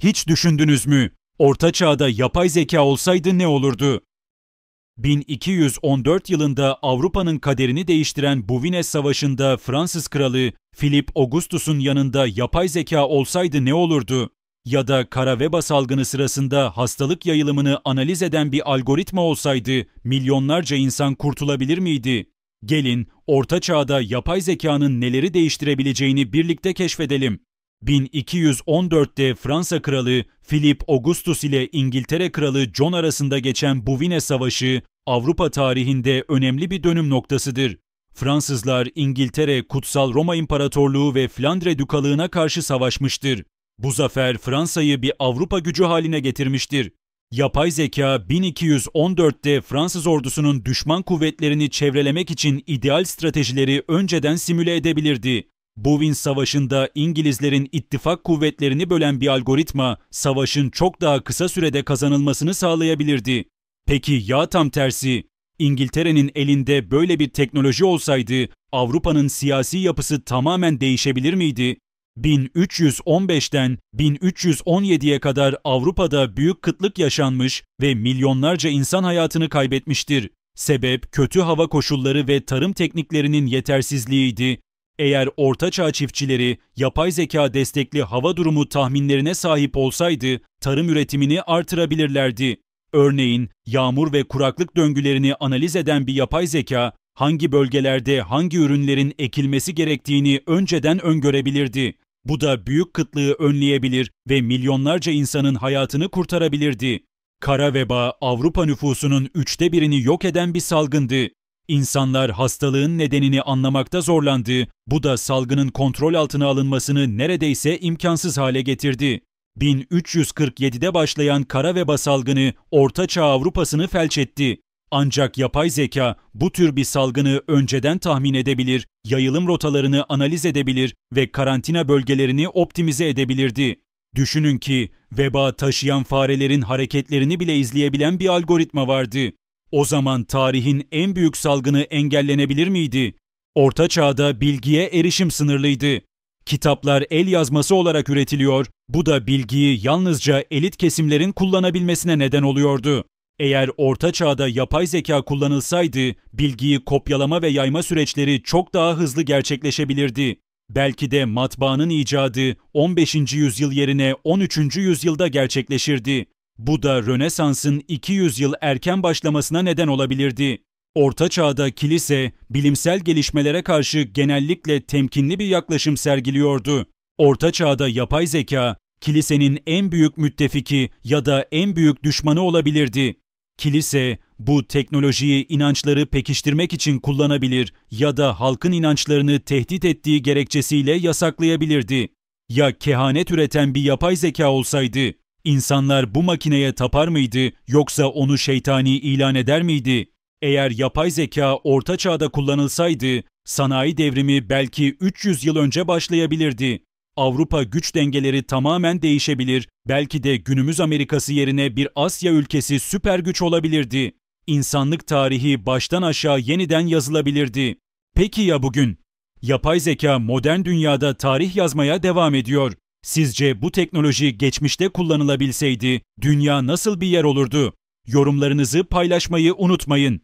Hiç düşündünüz mü? Orta Çağ'da yapay zeka olsaydı ne olurdu? 1214 yılında Avrupa'nın kaderini değiştiren Bouvines Savaşı'nda Fransız kralı Philip Augustus'un yanında yapay zeka olsaydı ne olurdu? Ya da kara veba salgını sırasında hastalık yayılımını analiz eden bir algoritma olsaydı milyonlarca insan kurtulabilir miydi? Gelin Orta Çağ'da yapay zekanın neleri değiştirebileceğini birlikte keşfedelim. 1214'te Fransa kralı Philip Augustus ile İngiltere kralı John arasında geçen Bouvines Savaşı Avrupa tarihinde önemli bir dönüm noktasıdır. Fransızlar İngiltere, Kutsal Roma İmparatorluğu ve Flandre Dükalığına karşı savaşmıştır. Bu zafer Fransa'yı bir Avrupa gücü haline getirmiştir. Yapay zeka 1214'te Fransız ordusunun düşman kuvvetlerini çevrelemek için ideal stratejileri önceden simüle edebilirdi. Bouvines Savaşı'nda İngilizlerin ittifak kuvvetlerini bölen bir algoritma, savaşın çok daha kısa sürede kazanılmasını sağlayabilirdi. Peki ya tam tersi? İngiltere'nin elinde böyle bir teknoloji olsaydı, Avrupa'nın siyasi yapısı tamamen değişebilir miydi? 1315'ten 1317'ye kadar Avrupa'da büyük kıtlık yaşanmış ve milyonlarca insan hayatını kaybetmiştir. Sebep kötü hava koşulları ve tarım tekniklerinin yetersizliğiydi. Eğer Orta Çağ çiftçileri yapay zeka destekli hava durumu tahminlerine sahip olsaydı tarım üretimini artırabilirlerdi. Örneğin yağmur ve kuraklık döngülerini analiz eden bir yapay zeka hangi bölgelerde hangi ürünlerin ekilmesi gerektiğini önceden öngörebilirdi. Bu da büyük kıtlığı önleyebilir ve milyonlarca insanın hayatını kurtarabilirdi. Kara veba Avrupa nüfusunun 1/3'ünü yok eden bir salgındı. İnsanlar hastalığın nedenini anlamakta zorlandı. Bu da salgının kontrol altına alınmasını neredeyse imkansız hale getirdi. 1347'de başlayan kara veba salgını Orta Çağ Avrupa'sını felç etti. Ancak yapay zeka bu tür bir salgını önceden tahmin edebilir, yayılım rotalarını analiz edebilir ve karantina bölgelerini optimize edebilirdi. Düşünün ki veba taşıyan farelerin hareketlerini bile izleyebilen bir algoritma vardı. O zaman tarihin en büyük salgını engellenebilir miydi? Orta Çağ'da bilgiye erişim sınırlıydı. Kitaplar el yazması olarak üretiliyor, bu da bilgiyi yalnızca elit kesimlerin kullanabilmesine neden oluyordu. Eğer Orta Çağ'da yapay zeka kullanılsaydı, bilgiyi kopyalama ve yayma süreçleri çok daha hızlı gerçekleşebilirdi. Belki de matbaanın icadı 15. yüzyıl yerine 13. yüzyılda gerçekleşirdi. Bu da Rönesans'ın 200 yıl erken başlamasına neden olabilirdi. Orta Çağ'da kilise, bilimsel gelişmelere karşı genellikle temkinli bir yaklaşım sergiliyordu. Orta Çağ'da yapay zeka, kilisenin en büyük müttefiki ya da en büyük düşmanı olabilirdi. Kilise, bu teknolojiyi inançları pekiştirmek için kullanabilir ya da halkın inançlarını tehdit ettiği gerekçesiyle yasaklayabilirdi. Ya kehanet üreten bir yapay zeka olsaydı? İnsanlar bu makineye tapar mıydı yoksa onu şeytani ilan eder miydi? Eğer yapay zeka Orta Çağ'da kullanılsaydı, sanayi devrimi belki 300 yıl önce başlayabilirdi. Avrupa güç dengeleri tamamen değişebilir, belki de günümüz Amerika'sı yerine bir Asya ülkesi süper güç olabilirdi. İnsanlık tarihi baştan aşağı yeniden yazılabilirdi. Peki ya bugün? Yapay zeka modern dünyada tarih yazmaya devam ediyor. Sizce bu teknoloji geçmişte kullanılabilseydi dünya nasıl bir yer olurdu? Yorumlarınızı paylaşmayı unutmayın.